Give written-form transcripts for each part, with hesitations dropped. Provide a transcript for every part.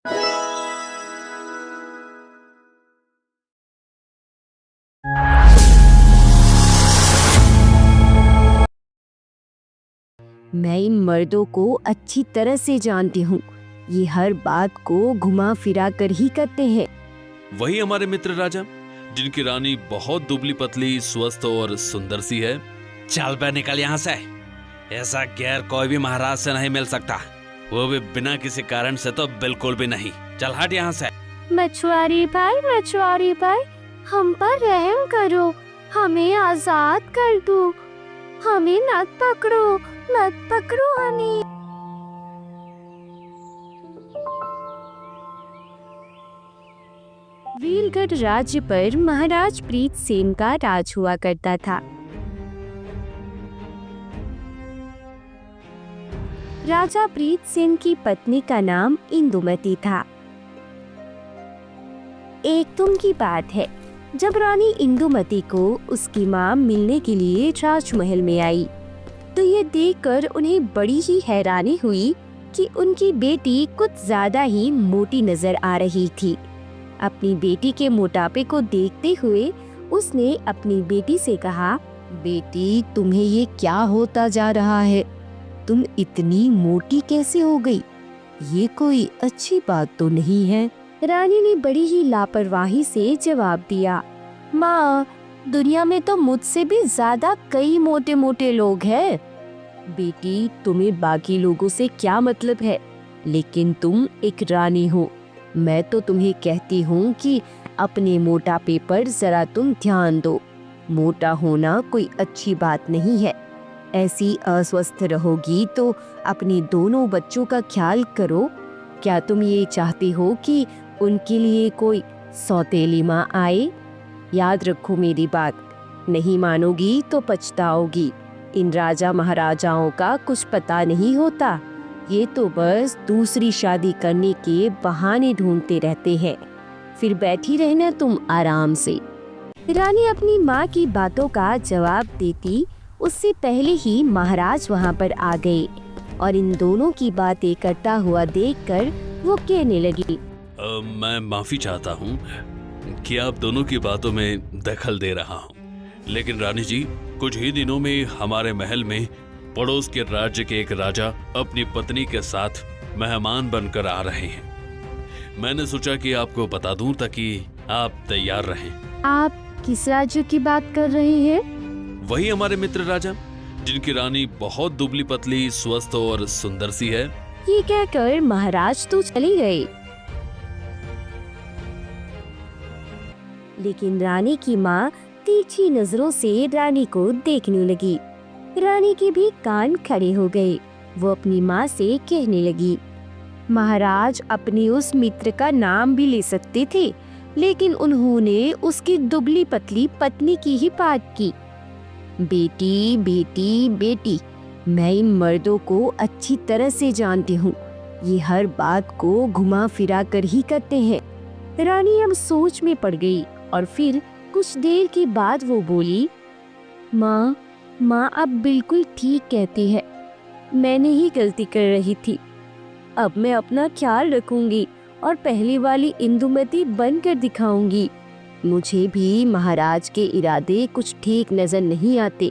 मैं इन मर्दों को अच्छी तरह से जानती हूँ। ये हर बात को घुमा फिरा कर ही करते हैं। वही हमारे मित्र राजा, जिनकी रानी बहुत दुबली पतली, स्वस्थ और सुंदर सी है। चल बे, निकल यहाँ से। ऐसा गैर कोई भी महाराज से नहीं मिल सकता, वो भी बिना किसी कारण से तो बिल्कुल भी नहीं। चल हट यहाँ से। मछुआरे भाई, हम पर रहम करो, हमें आजाद कर दो, हमें मत पकड़ो हमें। वीरगढ़ राज्य पर महाराज प्रीतसेन का राज हुआ करता था। राजा प्रीतसेन की पत्नी का नाम इंदुमती था। एक दिन की बात है, जब रानी इंदुमती को उसकी मां मिलने के लिए राजमहल में आई, तो ये देखकर उन्हें बड़ी ही हैरानी हुई कि उनकी बेटी कुछ ज्यादा ही मोटी नजर आ रही थी। अपनी बेटी के मोटापे को देखते हुए उसने अपनी बेटी से कहा, बेटी, तुम्हें ये क्या होता जा रहा है? तुम इतनी मोटी कैसे हो गई? ये कोई अच्छी बात तो नहीं है। रानी ने बड़ी ही लापरवाही से जवाब दिया, माँ, दुनिया में तो मुझसे भी ज्यादा कई मोटे मोटे लोग हैं। बेटी, तुम्हें बाकी लोगों से क्या मतलब है? लेकिन तुम एक रानी हो। मैं तो तुम्हें कहती हूँ कि अपने मोटापे पर जरा तुम ध्यान दो। मोटा होना कोई अच्छी बात नहीं है। ऐसी अस्वस्थ रहोगी तो अपने दोनों बच्चों का ख्याल करो। क्या तुम ये चाहती हो कि उनके लिए कोई सौतेली माँ आए? याद रखो मेरी बात, नहीं मानोगी तो पछताओगी। इन राजा महाराजाओं का कुछ पता नहीं होता, ये तो बस दूसरी शादी करने के बहाने ढूंढते रहते हैं। फिर बैठी रहना तुम आराम से। रानी अपनी माँ की बातों का जवाब देती उससे पहले ही महाराज वहाँ पर आ गए और इन दोनों की बातें करता हुआ देखकर वो कहने लगी, मैं माफी चाहता हूँ कि आप दोनों की बातों में दखल दे रहा हूँ, लेकिन रानी जी, कुछ ही दिनों में हमारे महल में पड़ोस के राज्य के एक राजा अपनी पत्नी के साथ मेहमान बनकर आ रहे हैं। मैंने सोचा कि आपको बता दूं ताकि आप तैयार रहें। आप किस राज्य की बात कर रहे हैं? वही हमारे मित्र राजा, जिनकी रानी बहुत दुबली पतली, स्वस्थ और सुंदर सी है। ये कहकर महाराज तो चले गए, लेकिन रानी की माँ तिरछी नजरों से रानी को देखने लगी। रानी के भी कान खड़े हो गए। वो अपनी माँ से कहने लगी, महाराज अपनी उस मित्र का नाम भी ले सकते थे, लेकिन उन्होंने उसकी दुबली पतली पत्नी की ही बात की। बेटी, बेटी, बेटी, मैं इन मर्दों को अच्छी तरह से जानती हूँ। ये हर बात को घुमा फिरा कर ही करते हैं। रानी अब सोच में पड़ गई और फिर कुछ देर के बाद वो बोली, माँ, अब बिल्कुल ठीक कहती है। मैंने ही गलती कर रही थी। अब मैं अपना ख्याल रखूंगी और पहली वाली इंदुमती बनकर दिखाऊंगी। मुझे भी महाराज के इरादे कुछ ठीक नजर नहीं आते।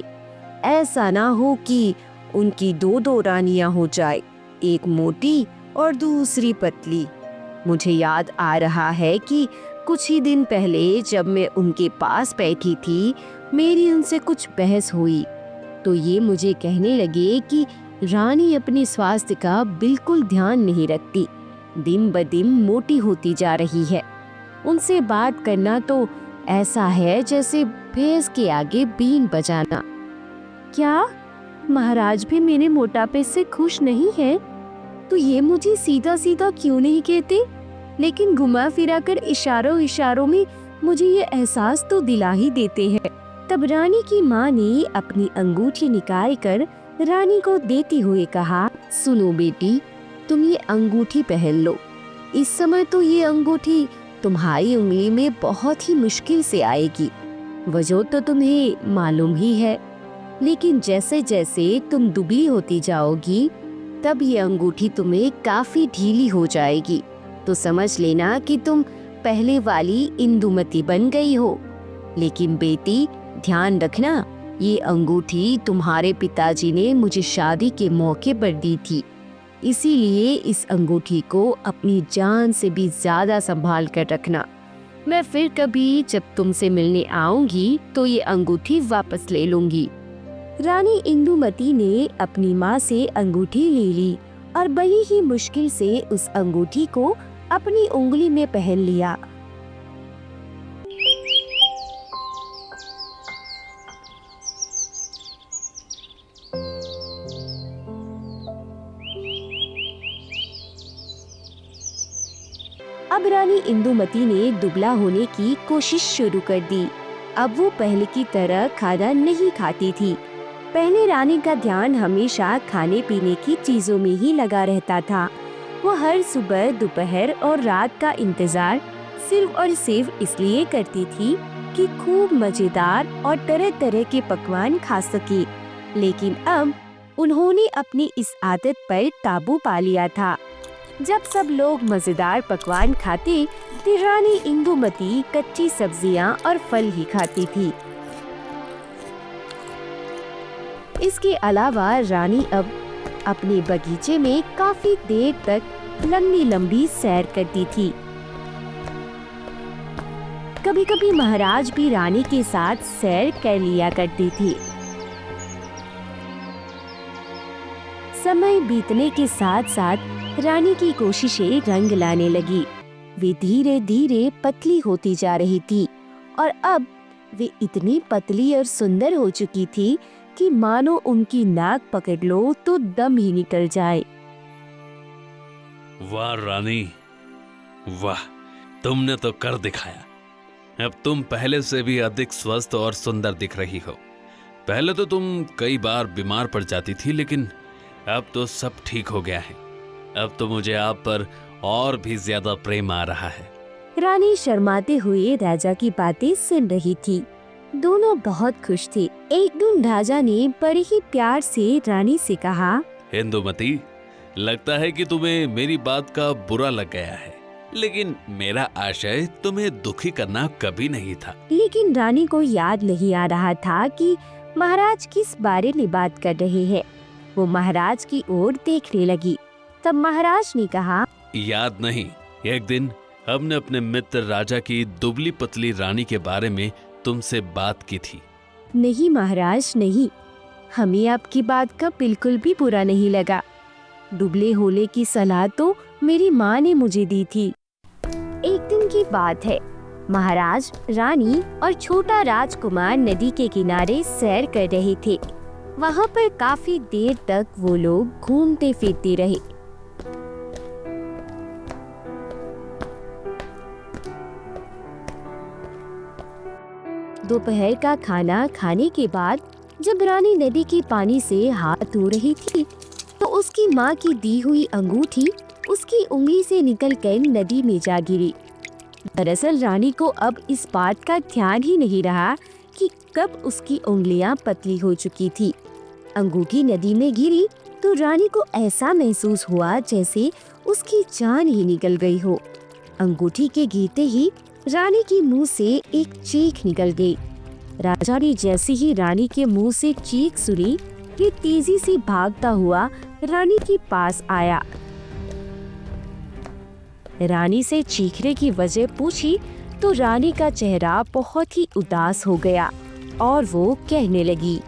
ऐसा ना हो कि उनकी दो रानियां हो जाए, एक मोटी और दूसरी पतली। मुझे याद आ रहा है कि कुछ ही दिन पहले जब मैं उनके पास बैठी थी, मेरी उनसे कुछ बहस हुई, तो ये मुझे कहने लगे कि रानी अपने स्वास्थ्य का बिल्कुल ध्यान नहीं रखती, दिन ब दिन मोटी होती जा रही है। उनसे बात करना तो ऐसा है जैसे भैंस के आगे बीन बजाना। क्या महाराज भी मेरे मोटापे से खुश नहीं है? तो ये मुझे सीधा सीधा क्यों नहीं कहते, लेकिन घुमा फिरा कर इशारों में मुझे ये एहसास तो दिला ही देते हैं। तब रानी की माँ ने अपनी अंगूठी निकाल कर रानी को देते हुए कहा, सुनो बेटी, तुम ये अंगूठी पहन लो। इस समय तो ये अंगूठी तुम्हारी उंगली में बहुत ही मुश्किल से आएगी, वजह तो तुम्हें मालूम ही है। लेकिन जैसे जैसे तुम दुबली होती जाओगी, तब ये अंगूठी तुम्हें काफी ढीली हो जाएगी तो समझ लेना कि तुम पहले वाली इंदुमती बन गई हो। लेकिन बेटी, ध्यान रखना, ये अंगूठी तुम्हारे पिताजी ने मुझे शादी के मौके पर दी थी, इसीलिए इस अंगूठी को अपनी जान से भी ज्यादा संभाल कर रखना। मैं फिर कभी जब तुमसे मिलने आऊंगी तो ये अंगूठी वापस ले लूंगी। रानी इंदुमती ने अपनी माँ से अंगूठी ले ली और बड़ी ही मुश्किल से उस अंगूठी को अपनी उंगली में पहन लिया। अब रानी इंदुमती ने दुबला होने की कोशिश शुरू कर दी। अब वो पहले की तरह खाना नहीं खाती थी। पहले रानी का ध्यान हमेशा खाने पीने की चीजों में ही लगा रहता था। वो हर सुबह, दोपहर और रात का इंतजार सिर्फ और सिर्फ इसलिए करती थी कि खूब मजेदार और तरह तरह के पकवान खा सके। लेकिन अब उन्होंने अपनी इस आदत पर काबू पा लिया था। जब सब लोग मजेदार पकवान खाते, तो रानी इंदुमती कच्ची सब्जियां और फल ही खाती थी। इसके अलावा रानी अब अपने बगीचे में काफी देर तक लंबी लंबी सैर करती थी। कभी कभी महाराज भी रानी के साथ सैर कर लिया करती थी। समय बीतने के साथ साथ रानी की कोशिशें रंग लाने लगी। वे धीरे धीरे पतली होती जा रही थी और अब वे इतनी पतली और सुंदर हो चुकी थी कि मानो उनकी नाक पकड़ लो तो दम ही निकल जाए। वाह रानी, वाह, तुमने तो कर दिखाया। अब तुम पहले से भी अधिक स्वस्थ और सुंदर दिख रही हो। पहले तो तुम कई बार बीमार पड़ जाती थी, लेकिन अब तो सब ठीक हो गया है। अब तो मुझे आप पर और भी ज्यादा प्रेम आ रहा है। रानी शर्माते हुए राजा की बातें सुन रही थी। दोनों बहुत खुश थे। एक दिन राजा ने बड़े ही प्यार से रानी से कहा, इंदुमती, लगता है कि तुम्हें मेरी बात का बुरा लग गया है, लेकिन मेरा आशय तुम्हें दुखी करना कभी नहीं था। लेकिन रानी को याद नहीं आ रहा था कि महाराज किस बारे में बात कर रहे हैं। वो महाराज की ओर देखने लगी। तब महाराज ने कहा, याद नहीं, एक दिन हमने अपने मित्र राजा की दुबली पतली रानी के बारे में तुमसे बात की थी। नहीं महाराज, नहीं, हमें आपकी बात का बिल्कुल भी बुरा नहीं लगा। दुबले होने की सलाह तो मेरी माँ ने मुझे दी थी। एक दिन की बात है, महाराज, रानी और छोटा राजकुमार नदी के किनारे सैर कर रहे थे। वहाँ पर काफी देर तक वो लोग घूमते फिरते रहे। दोपहर का खाना खाने के बाद जब रानी नदी के पानी से हाथ धो रही थी, तो उसकी माँ की दी हुई अंगूठी उसकी उंगली से निकलकर नदी में जा गिरी। दरअसल रानी को अब इस बात का ध्यान ही नहीं रहा कि कब उसकी उंगलियां पतली हो चुकी थी। अंगूठी नदी में गिरी तो रानी को ऐसा महसूस हुआ जैसे उसकी जान ही निकल गई हो। अंगूठी के गिरते ही रानी के मुंह से एक चीख निकल गई। राजा ने जैसे ही रानी के मुंह से चीख सुनी, ये तेजी से भागता हुआ रानी के पास आया। रानी से चीखने की वजह पूछी तो रानी का चेहरा बहुत ही उदास हो गया और वो कहने लगी,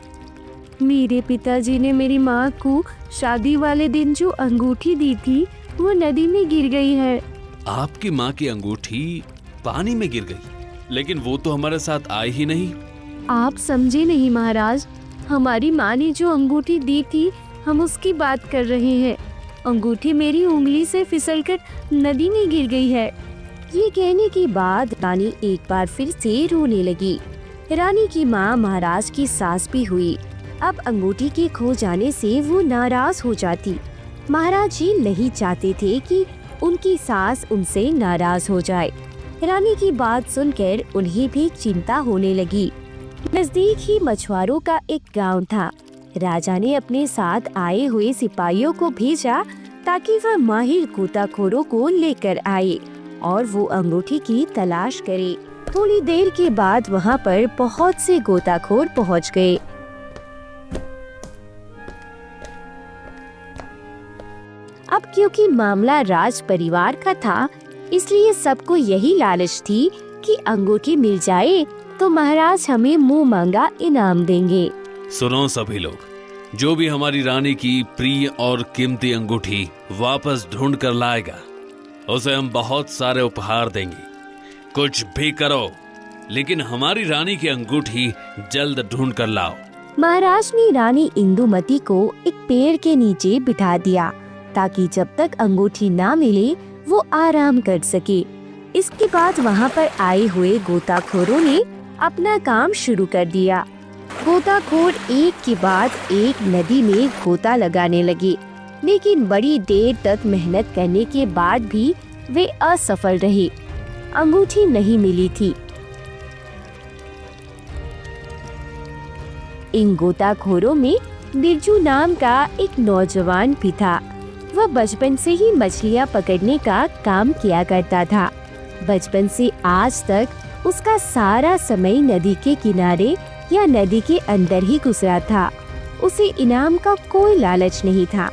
मेरे पिताजी ने मेरी माँ को शादी वाले दिन जो अंगूठी दी थी वो नदी में गिर गई है। आपकी माँ की अंगूठी पानी में गिर गई, लेकिन वो तो हमारे साथ आई ही नहीं। आप समझे नहीं महाराज, हमारी माँ ने जो अंगूठी दी थी हम उसकी बात कर रहे हैं। अंगूठी मेरी उंगली से फिसलकर नदी में गिर गई है। ये कहने के बाद रानी एक बार फिर से रोने लगी। रानी की माँ महाराज की सास भी हुई। अब अंगूठी के खो जाने से वो नाराज हो जाती। महाराज जी नहीं चाहते थे कि उनकी सास उनसे नाराज हो जाए। रानी की बात सुनकर उन्हें भी चिंता होने लगी। नजदीक ही मछुआरों का एक गांव था। राजा ने अपने साथ आए हुए सिपाहियों को भेजा ताकि वह माहिर गोताखोरों को लेकर आए और वो अंगूठी की तलाश करे। थोड़ी देर के बाद वहाँ पर बहुत से गोताखोर पहुँच गए। अब क्योंकि मामला राज परिवार का था, इसलिए सबको यही लालच थी कि अंगूठी मिल जाए तो महाराज हमें मुंह मांगा इनाम देंगे। सुनो सभी लोग, जो भी हमारी रानी की प्रिय और कीमती अंगूठी वापस ढूंढ कर लाएगा उसे हम बहुत सारे उपहार देंगे। कुछ भी करो, लेकिन हमारी रानी की अंगूठी जल्द ढूंढ कर लाओ। महाराज ने रानी इंदुमती को एक पेड़ के नीचे बिठा दिया ताकि जब तक अंगूठी ना मिले वो आराम कर सके। इसके बाद वहाँ पर आए हुए गोताखोरों ने अपना काम शुरू कर दिया। गोताखोर एक के बाद एक नदी में गोता लगाने लगे, लेकिन बड़ी देर तक मेहनत करने के बाद भी वे असफल रहे। अंगूठी नहीं मिली थी। इन गोताखोरों में बिरजू नाम का एक नौजवान भी था। वह बचपन से ही मछलियाँ पकड़ने का काम किया करता था। बचपन से आज तक उसका सारा समय नदी के किनारे या नदी के अंदर ही गुजरा था। उसे इनाम का कोई लालच नहीं था,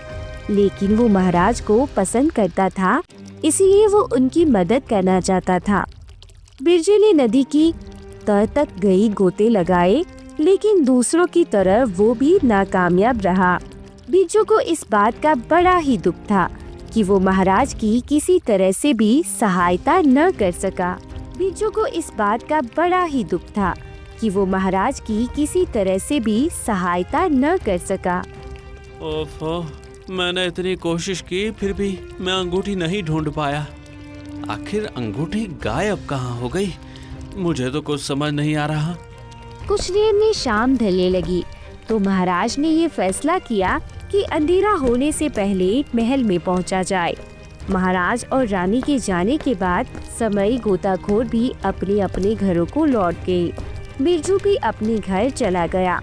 लेकिन वो महाराज को पसंद करता था, इसलिए वो उनकी मदद करना चाहता था। बिरजू ने नदी की तह तक गई गोते लगाए, लेकिन दूसरों की तरह वो भी नाकामयाब रहा। बिरजू को इस बात का बड़ा ही दुख था कि वो महाराज की किसी तरह से भी सहायता न कर सका। बिरजू को इस बात का बड़ा ही दुख था कि वो महाराज की किसी तरह से भी सहायता न कर सका। ओफो, मैंने इतनी कोशिश की फिर भी मैं अंगूठी नहीं ढूंढ पाया। आखिर अंगूठी गायब कहाँ हो गई? मुझे तो कुछ समझ नहीं आ रहा। कुछ देर में शाम ढलने लगी तो महाराज ने ये फैसला किया कि अंधेरा होने से पहले महल में पहुंचा जाए। महाराज और रानी के जाने के बाद समय गोताखोर भी अपने अपने घरों को लौट गए। बिरजू भी अपने घर चला गया।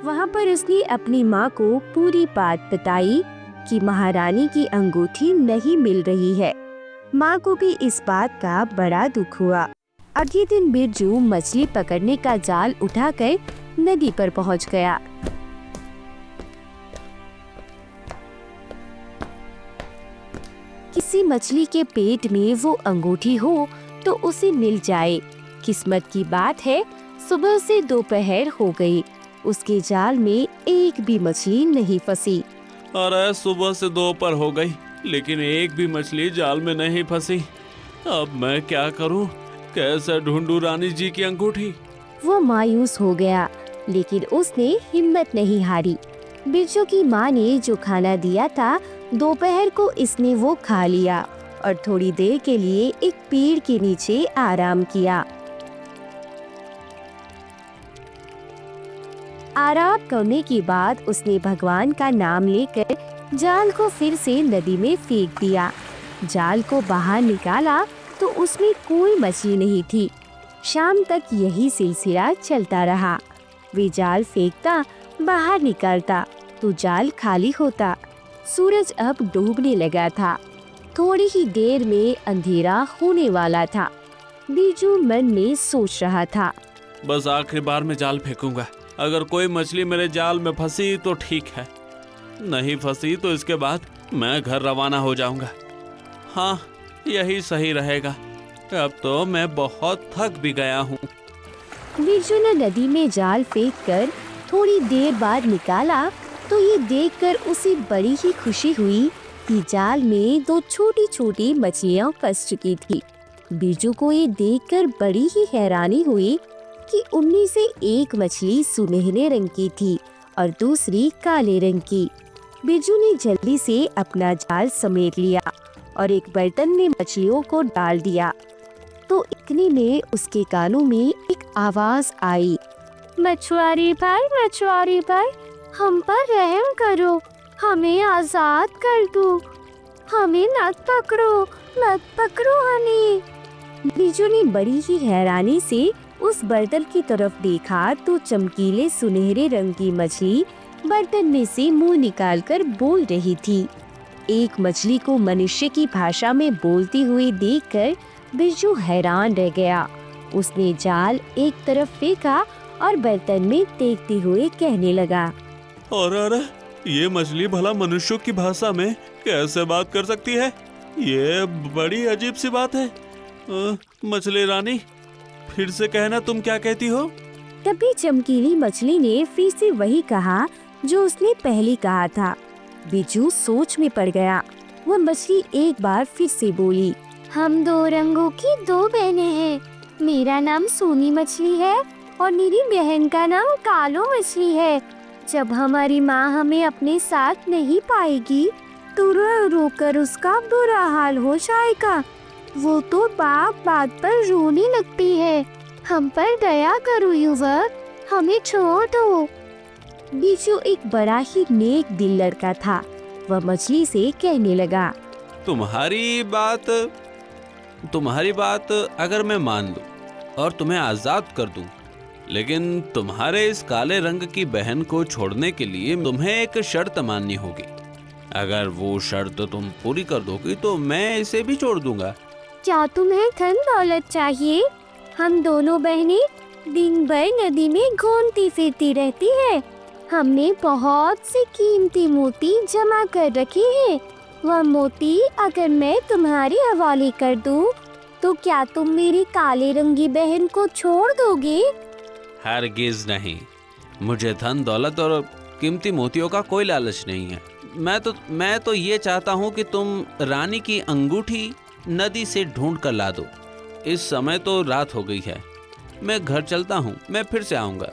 वहाँ पर उसने अपनी माँ को पूरी बात बताई कि महारानी की अंगूठी नहीं मिल रही है। माँ को भी इस बात का बड़ा दुख हुआ। अगले दिन बिरजू मछली पकड़ने का जाल उठाकर नदी पर पहुँच गया। किसी मछली के पेट में वो अंगूठी हो तो उसे मिल जाए। किस्मत की बात है, सुबह से दोपहर हो गई, उसके जाल में एक भी मछली नहीं फंसी। अरे सुबह से दोपहर हो गई, लेकिन एक भी मछली जाल में नहीं फंसी। अब मैं क्या करूं? कैसे ढूंढूं रानी जी की अंगूठी? वो मायूस हो गया, लेकिन उसने हिम्मत नहीं हारी। बिरजू की माँ ने जो खाना दिया था, दोपहर को इसने वो खा लिया और थोड़ी देर के लिए एक पेड़ के नीचे आराम किया। आराम करने के बाद उसने भगवान का नाम लेकर जाल को फिर से नदी में फेंक दिया। जाल को बाहर निकाला तो उसमें कोई मछली नहीं थी। शाम तक यही सिलसिला चलता रहा। वे जाल फेंकता, बाहर निकालता तो जाल खाली होता। सूरज अब डूबने लगा था। थोड़ी ही देर में अंधेरा होने वाला था। बिरजू मन में सोच रहा था, बस आखिरी बार में जाल फेंकूंगा। अगर कोई मछली मेरे जाल में फंसी तो ठीक है, नहीं फंसी तो इसके बाद मैं घर रवाना हो जाऊंगा। हाँ, यही सही रहेगा। अब तो मैं बहुत थक भी गया हूँ। बिरजू ने नदी में जाल फेंककर थोड़ी देर बाद निकाला तो ये देखकर उसे बड़ी ही खुशी हुई कि जाल में दो छोटी छोटी मछलियाँ फंस चुकी थी। बिरजू को ये देखकर बड़ी ही हैरानी हुई कि उनमें से एक मछली सुनहरे रंग की थी और दूसरी काले रंग की। बिरजू ने जल्दी से अपना जाल समेट लिया और एक बर्तन में मछलियों को डाल दिया। तो इतने में उसके कानों में एक आवाज आई, मछुआरे भाई, हम पर रहम करो, हमें आजाद कर दो, हमें मत पकड़ो हमें। बिरजू ने बड़ी ही हैरानी से उस बर्तन की तरफ देखा तो चमकीले सुनहरे रंग की मछली बर्तन में से मुंह निकालकर बोल रही थी। एक मछली को मनुष्य की भाषा में बोलती हुई देखकर बिरजू हैरान रह गया। उसने जाल एक तरफ फेंका और बर्तन में देखते हुए कहने लगा, अरे ये मछली भला मनुष्यों की भाषा में कैसे बात कर सकती है? ये बड़ी अजीब सी बात है। मछली रानी, फिर से कहना, तुम क्या कहती हो? तभी चमकीली मछली ने फिर से वही कहा जो उसने पहले कहा था। बिरजू सोच में पड़ गया। वह मछली एक बार फिर से बोली, हम 2 रंगों की 2 बहनें हैं। मेरा नाम सोनी मछली है और मेरी बहन का नाम कालो मछली है। जब हमारी माँ हमें अपने साथ नहीं पाएगी तो रो रो कर उसका बुरा हाल हो जाएगा। वो तो बात बात पर रोने लगती है। हम पर दया करो युवक, हमें छोड़ दो। बिरजू एक बड़ा ही नेक दिल लड़का था। वह मछली से कहने लगा, तुम्हारी बात अगर मैं मान लूं और तुम्हें आजाद कर दूं, लेकिन तुम्हारे इस काले रंग की बहन को छोड़ने के लिए तुम्हें एक शर्त माननी होगी। अगर वो शर्त तुम पूरी कर दोगी तो मैं इसे भी छोड़ दूंगा। क्या तुम्हें धन दौलत चाहिए? हम दोनों बहनें दिन भर नदी में घूमती फिरती रहती है। हमने बहुत से कीमती मोती जमा कर रखे हैं। वह मोती अगर मैं तुम्हारे हवाले कर दूं, तो क्या तुम मेरी काले रंगी बहन को छोड़ दोगे? हरगिज नहीं। मुझे धन दौलत और कीमती मोतियों का कोई लालच नहीं है। मैं तो ये चाहता हूँ कि तुम रानी की अंगूठी नदी से ढूंढ कर ला दो। इस समय तो रात हो गई है। मैं घर चलता हूँ, मैं फिर से आऊँगा।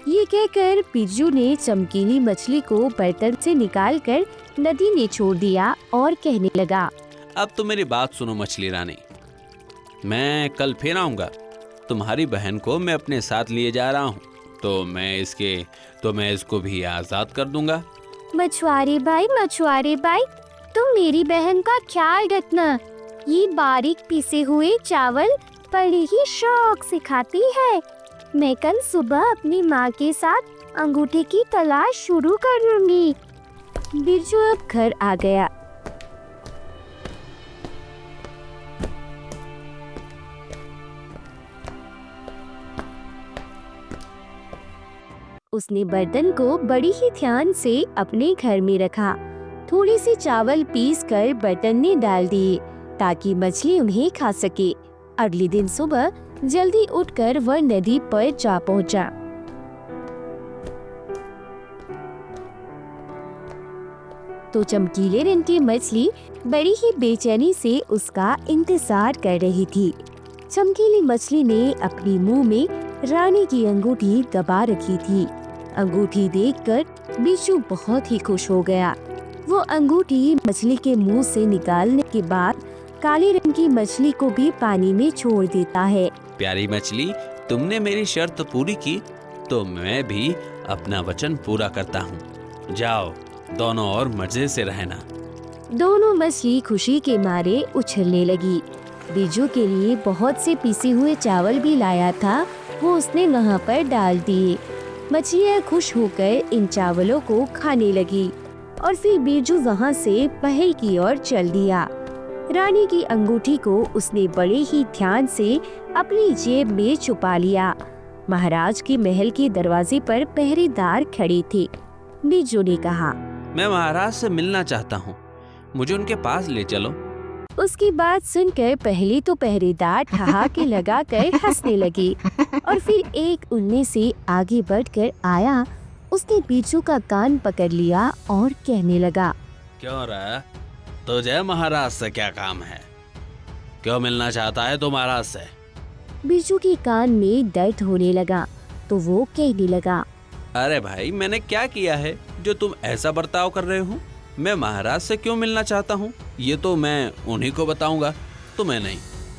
ये कहकर बिरजू ने चमकीली मछली को बर्तन से निकालकर नदी में छोड़ दिया और कहने लगा, अब तो मेरी बात सुनो मछली रानी, मैं कल फिर आऊँगा। तुम्हारी बहन को मैं अपने साथ लिए जा रहा हूँ, तो मैं इसको भी आजाद कर दूंगा। मछुआरे भाई, तुम मेरी बहन का ख्याल रखना। ये बारीक पिसे हुए चावल बड़े ही शौक से खाती है। मैं कल सुबह अपनी माँ के साथ अंगूठे की तलाश शुरू कर दूंगी। बिरजू अब घर आ गया। उसने बर्तन को बड़ी ही ध्यान से अपने घर में रखा। थोड़ी सी चावल पीस कर बर्तन में डाल दिए ताकि मछली उन्हें खा सके। अगले दिन सुबह जल्दी उठकर वह नदी पर जा पहुंचा। तो चमकीले रंग की मछली बड़ी ही बेचैनी से उसका इंतजार कर रही थी। चमकीली मछली ने अपने मुंह में रानी की अंगूठी दबा रखी थी। अंगूठी देखकर बिरजू बहुत ही खुश हो गया। वो अंगूठी मछली के मुंह से निकालने के बाद काले रंग की मछली को भी पानी में छोड़ देता है। प्यारी मछली, तुमने मेरी शर्त पूरी की तो मैं भी अपना वचन पूरा करता हूँ। जाओ, दोनों और मजे से रहना। दोनों मछली खुशी के मारे उछलने लगी। बिरजू के लिए बहुत से पिसे हुए चावल भी लाया था, वो उसने वहाँ पर डाल दिए। मछलियाँ खुश होकर इन चावलों को खाने लगी और फिर बिरजू वहाँ से महल की ओर चल दिया। रानी की अंगूठी को उसने बड़े ही ध्यान से अपनी जेब में छुपा लिया। महाराज के महल के दरवाजे पर पहरेदार खड़े थे। बिरजू ने कहा, मैं महाराज से मिलना चाहता हूँ, मुझे उनके पास ले चलो। उसकी बात सुनकर पहले तो पहरेदार ठहाके लगाकर हंसने लगे और फिर एक उनमें से आगे बढ़कर आया। उसने बिरजू का कान पकड़ लिया और कहने लगा, क्यों रे, तुझे महाराज से क्या काम है? क्यों मिलना चाहता है तू महाराज से? बिरजू के कान में दर्द होने लगा तो वो कहने लगा, अरे भाई, मैंने क्या किया है जो तुम ऐसा बर्ताव कर रहे हो? मैं महाराज से क्यों मिलना चाहता हूँ ये तो मैं उन्हीं को बताऊंगा, तुम्हें नहीं।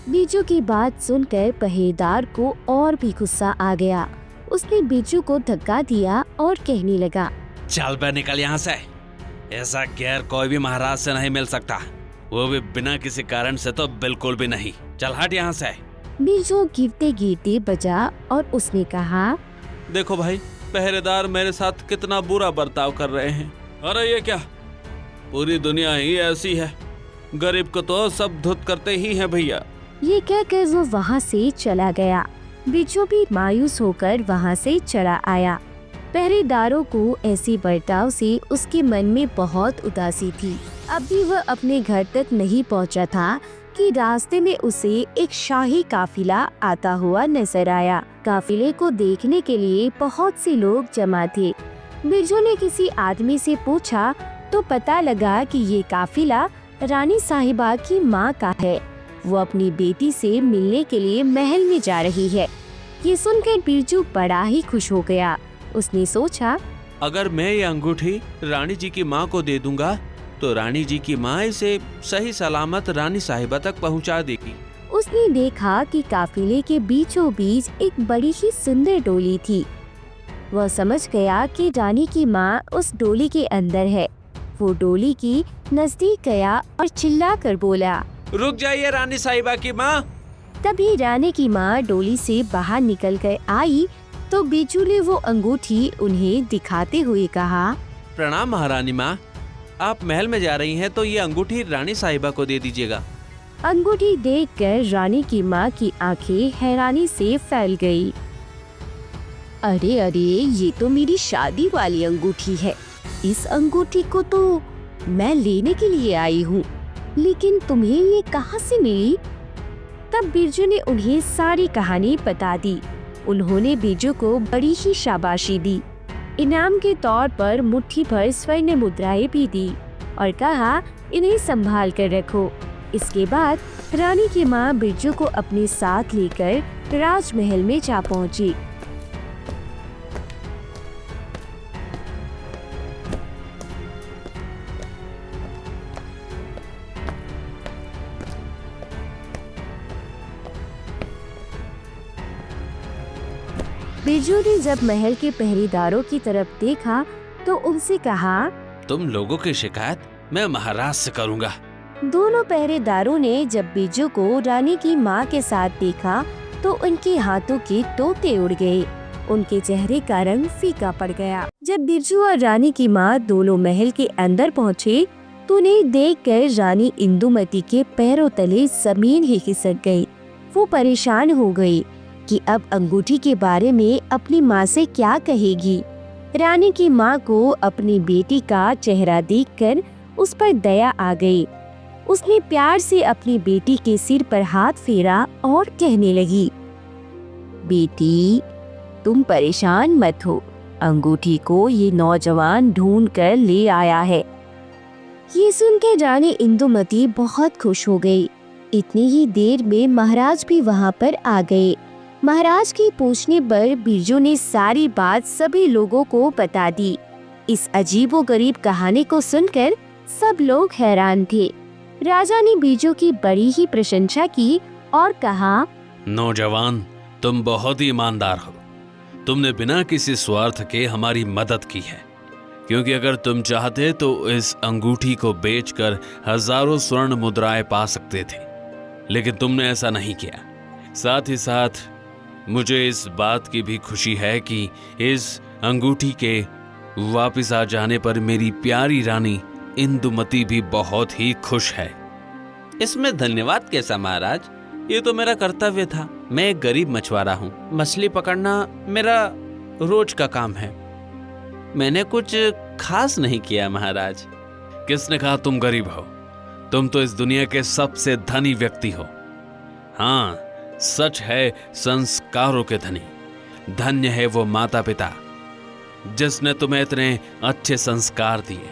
बिरजू की बात सुनकर पहरेदार को और भी गुस्सा आ गया। उसने बिरजू को धक्का दिया और कहने लगा, चल बे, निकल यहाँ से। ऐसा गैर कोई भी महाराज से नहीं मिल सकता, वो भी बिना किसी कारण से तो बिल्कुल भी नहीं। चल हट यहाँ से। बिरजू गिरते गिरते बचा और उसने कहा, देखो भाई, पहरेदार मेरे साथ कितना बुरा बर्ताव कर रहे हैं। अरे ये क्या, पूरी दुनिया ही ऐसी है, गरीब को तो सब धुत करते ही हैं भैया। ये कहकर वो वहाँ से चला गया। बिरजू भी मायूस होकर वहाँ से चला आया। पहरेदारों को ऐसे बर्ताव से उसके मन में बहुत उदासी थी। अब भी वह अपने घर तक नहीं पहुँचा था कि रास्ते में उसे एक शाही काफिला आता हुआ नजर आया। काफिले को देखने के लिए बहुत से लोग जमा थे। बिरजू ने किसी आदमी से पूछा तो पता लगा कि ये काफिला रानी साहिबा की माँ का है। वो अपनी बेटी से मिलने के लिए महल में जा रही है। ये सुनकर बिरजू बड़ा ही खुश हो गया। उसने सोचा, अगर मैं ये अंगूठी रानी जी की माँ को दे दूंगा तो रानी जी की माँ इसे सही सलामत रानी साहिबा तक पहुँचा देगी। उसने देखा कि काफिले के बीचों बीच एक बड़ी ही सुंदर डोली थी। वह समझ गया कि रानी की माँ उस डोली के अंदर है। वो डोली की नजदीक गया और चिल्ला कर बोला, रुक जाइए रानी साहिबा की माँ। तभी रानी की माँ डोली से बाहर निकल कर आई तो बिरजू ने वो अंगूठी उन्हें दिखाते हुए कहा, प्रणाम महारानी माँ, आप महल में जा रही हैं तो ये अंगूठी रानी साहिबा को दे दीजिएगा। अंगूठी देखकर रानी की माँ की आंखें हैरानी से फैल गई। अरे अरे, ये तो मेरी शादी वाली अंगूठी है। इस अंगूठी को तो मैं लेने के लिए आई हूँ, लेकिन तुम्हें ये कहाँ से मिली? तब बिरजू ने उन्हें सारी कहानी बता दी। उन्होंने बिरजू को बड़ी ही शाबाशी दी। इनाम के तौर पर मुट्ठी भर स्वर्ण मुद्राएं भी दी और कहा, इन्हें संभाल कर रखो। इसके बाद रानी की माँ बिरजू को अपने साथ लेकर राजमहल में जा पहुंची। बिरजू ने जब महल के पहरेदारों की तरफ देखा तो उनसे कहा, तुम लोगों की शिकायत मैं महाराज से करूँगा। दोनों पहरेदारों ने जब बिरजू को रानी की माँ के साथ देखा तो उनके हाथों के तोते उड़ गए। उनके चेहरे का रंग फीका पड़ गया। जब बिरजू और रानी की माँ दोनों महल के अंदर पहुँचे तो उन्हें देखकर रानी इंदुमती के पैरों तले जमीन ही खिसक गई। वो परेशान हो गई कि अब अंगूठी के बारे में अपनी माँ से क्या कहेगी। रानी की माँ को अपनी बेटी का चेहरा देखकर उस पर दया आ गई। उसने प्यार से अपनी बेटी के सिर पर हाथ फेरा और कहने लगी, बेटी, तुम परेशान मत हो, अंगूठी को ये नौजवान ढूंढ कर ले आया है। ये सुनकर रानी इंदुमती बहुत खुश हो गई। इतनी ही देर में महाराज भी वहाँ पर आ गए। महाराज के पूछने पर बिरजू ने सारी बात सभी लोगों को बता दी। इस अजीबोगरीब कहानी को सुनकर सब लोग हैरान थे। राजा ने बिरजू की बड़ी ही प्रशंसा की और कहा, नौजवान, तुम बहुत ही ईमानदार हो। तुमने बिना किसी स्वार्थ के हमारी मदद की है, क्योंकि अगर तुम चाहते तो इस अंगूठी को बेचकर हजारों स्वर्ण मुद्राएं पा सकते थे, लेकिन तुमने ऐसा नहीं किया। साथ ही साथ मुझे इस बात की भी खुशी है कि इस अंगूठी के वापस आ जाने पर मेरी प्यारी रानी इंदुमती भी बहुत ही खुश है। इसमें धन्यवाद कैसा महाराज, ये तो मेरा कर्तव्य था। मैं एक गरीब मछुआरा हूँ, मछली पकड़ना मेरा रोज का काम है। मैंने कुछ खास नहीं किया महाराज। किसने कहा तुम गरीब हो? तुम तो इस दुनिया के सबसे धनी व्यक्ति हो। हाँ, सच है, संस्कारों के धनी। धन्य है वो माता पिता जिसने तुम्हें इतने अच्छे संस्कार दिए।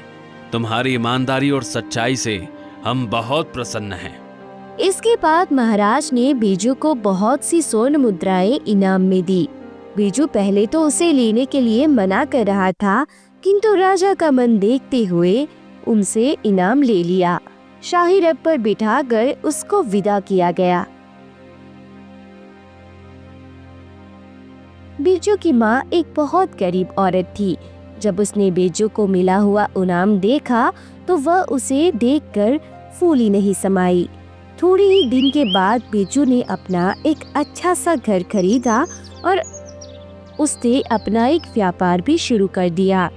तुम्हारी ईमानदारी और सच्चाई से हम बहुत प्रसन्न हैं। इसके बाद महाराज ने बिरजू को बहुत सी स्वर्ण मुद्राएं इनाम में दी। बिरजू पहले तो उसे लेने के लिए मना कर रहा था, किंतु राजा का मन देखते हुए उनसे इनाम ले लिया। शाही रथ पर बिठाकर उसको विदा किया गया। बिरजू की माँ एक बहुत गरीब औरत थी। जब उसने बिरजू को मिला हुआ इनाम देखा तो वह उसे देखकर फूली नहीं समाई। थोड़े ही दिन के बाद बिरजू ने अपना एक अच्छा सा घर खरीदा और उसने अपना एक व्यापार भी शुरू कर दिया।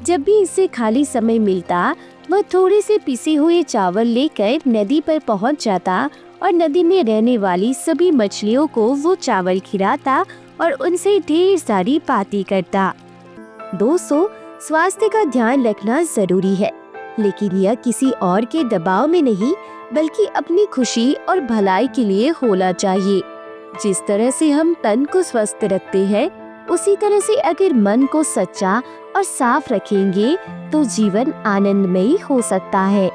जब भी इसे खाली समय मिलता वह थोड़े से पिसे हुए चावल लेकर नदी पर पहुंच जाता और नदी में रहने वाली सभी मछलियों को वो चावल खिलाता और उनसे ढेर सारी बातें करता। दोस्तों, स्वास्थ्य का ध्यान रखना जरूरी है, लेकिन यह किसी और के दबाव में नहीं बल्कि अपनी खुशी और भलाई के लिए होना चाहिए। जिस तरह से हम तन को स्वस्थ रखते हैं, उसी तरह से अगर मन को सच्चा और साफ रखेंगे तो जीवन आनंदमयी हो सकता है।